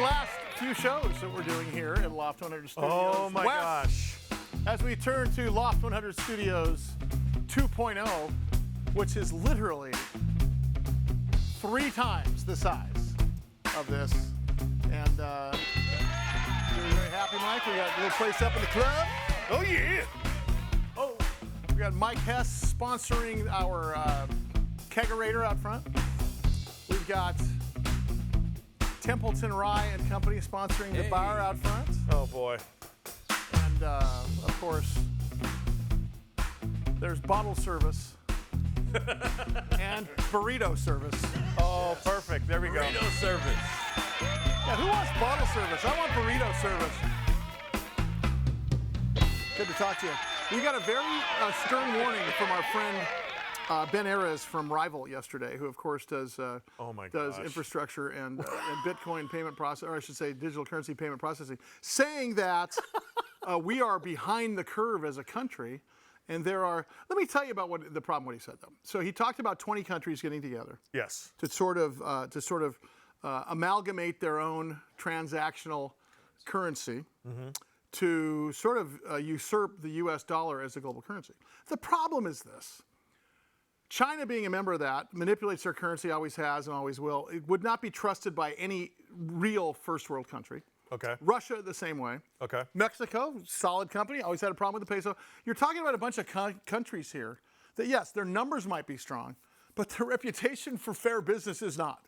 last few shows that we're doing here at Loft 100 Studios. Oh my gosh. As we turn to Loft 100 Studios 2.0, which is literally 3 times the size of this. And we're very happy, Mike. We got a little place up in the club. Oh yeah. Oh, we got Mike Hess sponsoring our kegerator out front. We've got Templeton Rye and Company sponsoring the bar out front. Oh boy. And of course, there's bottle service and burrito service. Oh, perfect. There we go. Burrito service. Yeah, who wants bottle service? I want burrito service. Good to talk to you. We got a very stern warning from our friend Ben Ares from Rival yesterday, who of course does infrastructure and Bitcoin payment process, or I should say digital currency payment processing, saying that we are behind the curve as a country. And there are, let me tell you about what the problem, what he said though. So he talked about 20 countries getting together. Yes. To sort of amalgamate their own transactional currency to sort of usurp the US dollar as a global currency. The problem is this. China, being a member of that, manipulates their currency, always has and always will. It would not be trusted by any real first world country. Okay. Russia, the same way. Okay. Mexico, solid company, always had a problem with the peso. You're talking about a bunch of countries here that, yes, their numbers might be strong, but their reputation for fair business is not.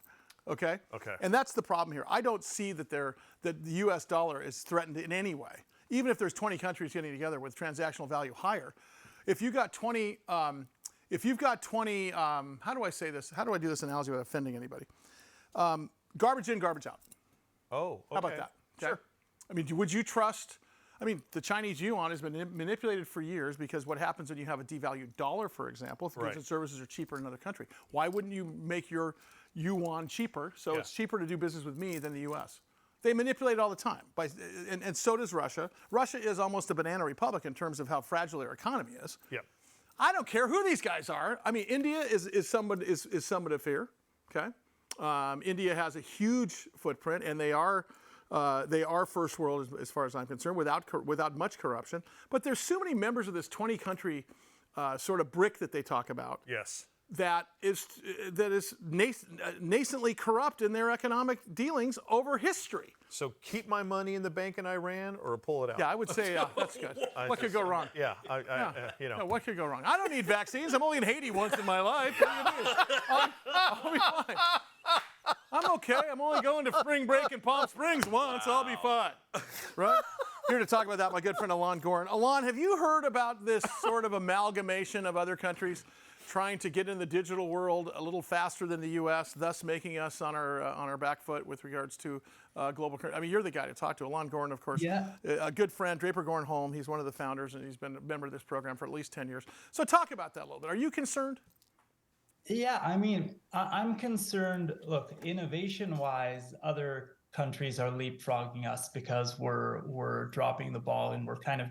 Okay? Okay. And that's the problem here. I don't see that the US dollar is threatened in any way. Even if there's 20 countries getting together with transactional value higher, if you've got 20, how do I say this? How do I do this analogy without offending anybody? Garbage in, garbage out. Oh, okay. How about that? Okay? Sure. I mean, would you trust, the Chinese yuan has been manipulated for years because what happens when you have a devalued dollar, for example, if goods and services are cheaper in another country, why wouldn't you make your yuan cheaper so it's cheaper to do business with me than the US? They manipulate it all the time, and so does Russia. Russia is almost a banana republic in terms of how fragile their economy is. Yep. I don't care who these guys are. I mean, India is someone to fear. Okay, India has a huge footprint, and they are first world as far as I'm concerned, without much corruption. But there's so many members of this 20-country sort of brick that they talk about. Yes. That is nascently corrupt in their economic dealings over history. So keep my money in the bank in Iran or pull it out? Yeah, I would say that's good. What could go wrong? Yeah, Yeah, what could go wrong? I don't need vaccines. I'm only in Haiti once in my life. What do you mean? I'll be fine. I'm okay. I'm only going to spring break in Palm Springs once. I'll be fine. Right? Here to talk about that, my good friend Alon Goren. Alon, have you heard about this sort of amalgamation of other countries trying to get in the digital world a little faster than the U.S., thus making us on our back foot with regards to global currency? I mean, you're the guy to talk to. Alon Goren, of course, a good friend, Draper Goren Home. He's one of the founders, and he's been a member of this program for at least 10 years. So talk about that a little bit. Are you concerned? Yeah, I mean, I'm concerned. Look, innovation-wise, other countries are leapfrogging us because we're dropping the ball, and we're kind of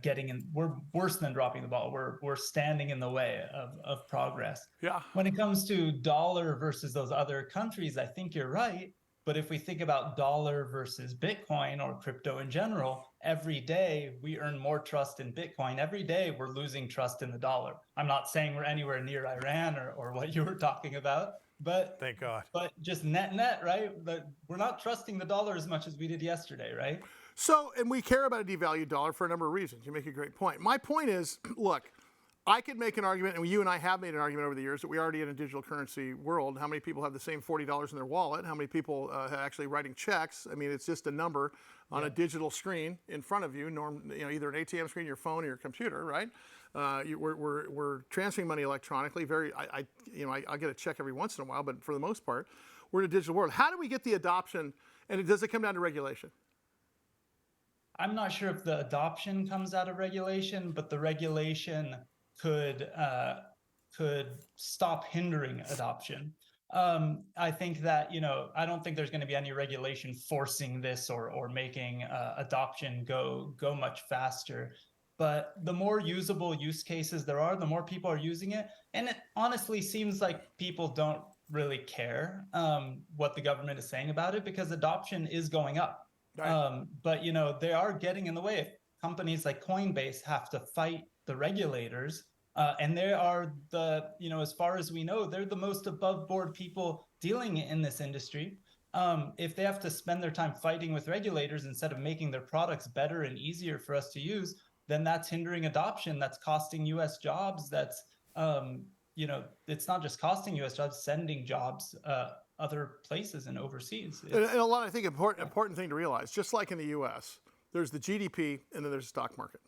we're worse than dropping the ball. We're standing in the way of progress. Yeah. When it comes to dollar versus those other countries, I think you're right. But if we think about dollar versus Bitcoin or crypto in general, every day we earn more trust in Bitcoin. Every day we're losing trust in the dollar. I'm not saying we're anywhere near Iran or what you were talking about, but thank God. But just net, right? We're not trusting the dollar as much as we did yesterday, right? So, and we care about a devalued dollar for a number of reasons. You make a great point. My point is, look, I could make an argument, and you and I have made an argument over the years, that we are already in a digital currency world. How many people have the same $40 in their wallet? How many people are actually writing checks? I mean, it's just a number on a digital screen in front of you, either an ATM screen, your phone, or your computer, right? We're transferring money electronically. I get a check every once in a while, but for the most part, we're in a digital world. How do we get the adoption, and does it come down to regulation? I'm not sure if the adoption comes out of regulation, but the regulation could stop hindering adoption. I think that, I don't think there's going to be any regulation forcing this or making adoption go much faster. But the more usable use cases there are, the more people are using it. And it honestly seems like people don't really care what the government is saying about it, because adoption is going up. Right. But they are getting in the way. If companies like Coinbase have to fight the regulators, and they are as far as we know, they're the most above board people dealing in this industry. If they have to spend their time fighting with regulators instead of making their products better and easier for us to use, then that's hindering adoption. That's costing U.S. jobs. That's it's not just costing U.S. jobs, sending jobs other places and overseas. And a lot, I think, important thing to realize, just like in the U.S., there's the GDP and then there's the stock market.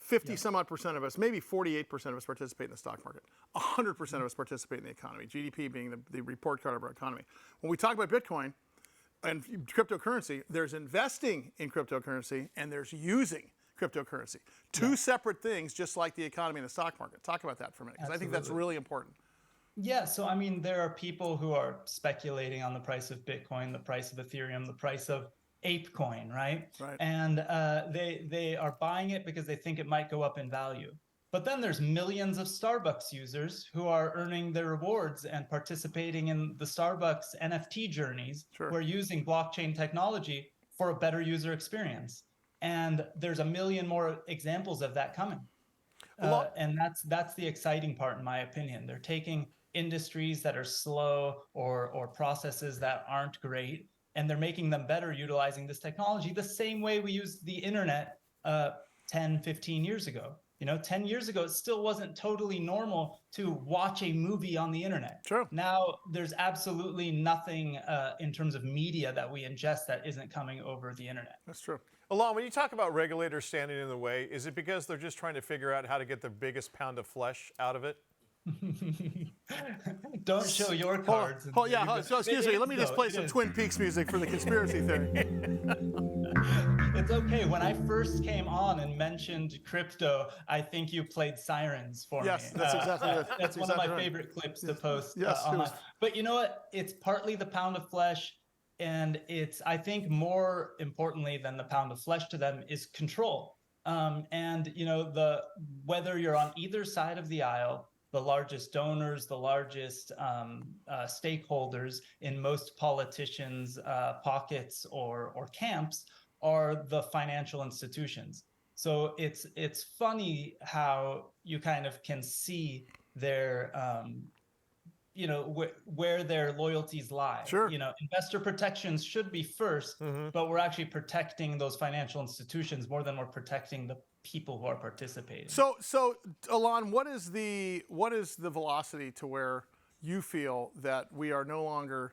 50 some odd percent of us, maybe 48% of us participate in the stock market. 100% of us participate in the economy, GDP being the report card of our economy. When we talk about Bitcoin and cryptocurrency, there's investing in cryptocurrency and there's using cryptocurrency. Two separate things, just like the economy and the stock market. Talk about that for a minute, because I think that's really important. Yeah, so I mean, there are people who are speculating on the price of Bitcoin, the price of Ethereum, the price of ApeCoin, right? Right. And they are buying it because they think it might go up in value. But then there's millions of Starbucks users who are earning their rewards and participating in the Starbucks NFT journeys, Sure. who are using blockchain technology for a better user experience. And there's a million more examples of that coming. And that's the exciting part, in my opinion. They're taking industries that are slow or processes that aren't great, and they're making them better utilizing this technology the same way we used the internet 10, 15 years ago. 10 years ago, it still wasn't totally normal to watch a movie on the internet. True. Now, there's absolutely nothing in terms of media that we ingest that isn't coming over the internet. That's true. Alon, when you talk about regulators standing in the way, is it because they're just trying to figure out how to get the biggest pound of flesh out of it? Don't show your cards. So excuse me, let me just play some Twin Peaks music for the conspiracy theory. It's okay. When I first came on and mentioned crypto, I think you played sirens for me. Yes, that's exactly it. That's one of my favorite clips to post online. It was... But you know what? It's partly the pound of flesh, and it's, I think, more importantly than the pound of flesh to them is control. And whether you're on either side of the aisle, the largest donors, the largest stakeholders in most politicians' pockets or camps are the financial institutions. So it's funny how you kind of can see their where their loyalties lie. Sure. Investor protections should be first, but we're actually protecting those financial institutions more than we're protecting the people who are participating. So Alon, what is the velocity to where you feel that we are no longer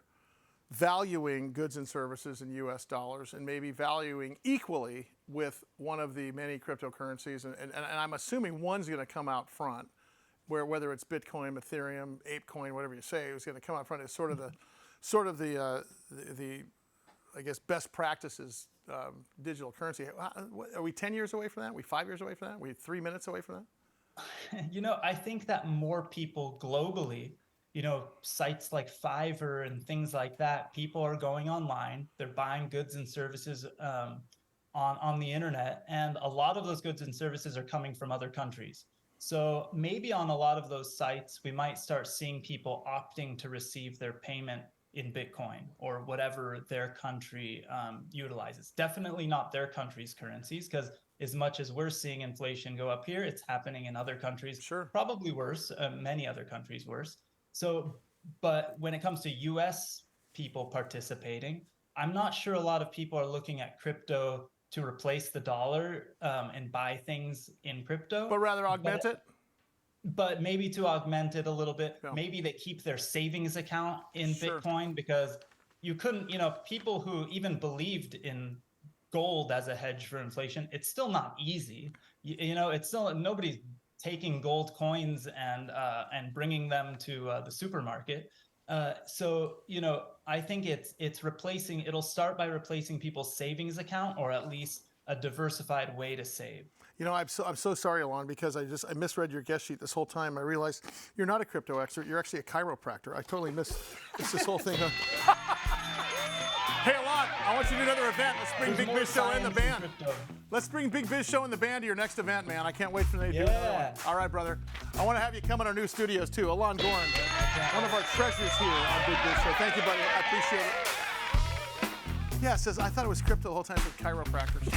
valuing goods and services in U.S. dollars and maybe valuing equally with one of the many cryptocurrencies, and I'm assuming one's going to come out front, whether it's Bitcoin, Ethereum, ApeCoin, whatever you say, it's going to come out front as sort of the I guess best practices digital currency. Are we 10 years away from that? Are we 5 years away from that? Are we 3 minutes away from that? I think that more people globally, sites like Fiverr and things like that, people are going online, they're buying goods and services on the internet, and a lot of those goods and services are coming from other countries. So maybe on a lot of those sites, we might start seeing people opting to receive their payment in Bitcoin or whatever their country utilizes. Definitely not their country's currencies, because as much as we're seeing inflation go up here, it's happening in other countries. Sure. Probably worse, many other countries worse. So, but when it comes to US people participating, I'm not sure a lot of people are looking at crypto to replace the dollar and buy things in crypto. But rather augment it? But maybe to augment it a little bit. Yeah. Maybe they keep their savings account in Sure. Bitcoin, because you couldn't, people who even believed in gold as a hedge for inflation, it's still not easy. It's still, nobody's taking gold coins and bringing them to the supermarket. So I think it'll start by replacing people's savings account, or at least a diversified way to save. I'm so sorry, Alon, because I misread your guest sheet this whole time. I realized you're not a crypto expert. You're actually a chiropractor. I totally missed this whole thing. Hey, Alon, I want you to do another event. Let's bring Big Biz Show and the band. Let's bring Big Biz Show and the band to your next event, man. I can't wait for them to do another one. All right, brother. I want to have you come in our new studios, too. Alon Goren, one of our treasures here on Big Biz Show. Thank you, buddy. I appreciate it. Yeah, it says, I thought it was crypto the whole time. It said chiropractors.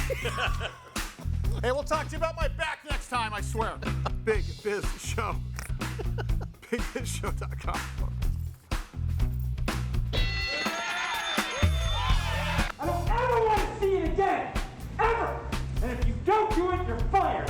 Hey, we'll talk to you about my back next time, I swear. Big Biz Show. BigBizShow.com. I don't ever want to see it again. Ever. And if you don't do it, you're fired.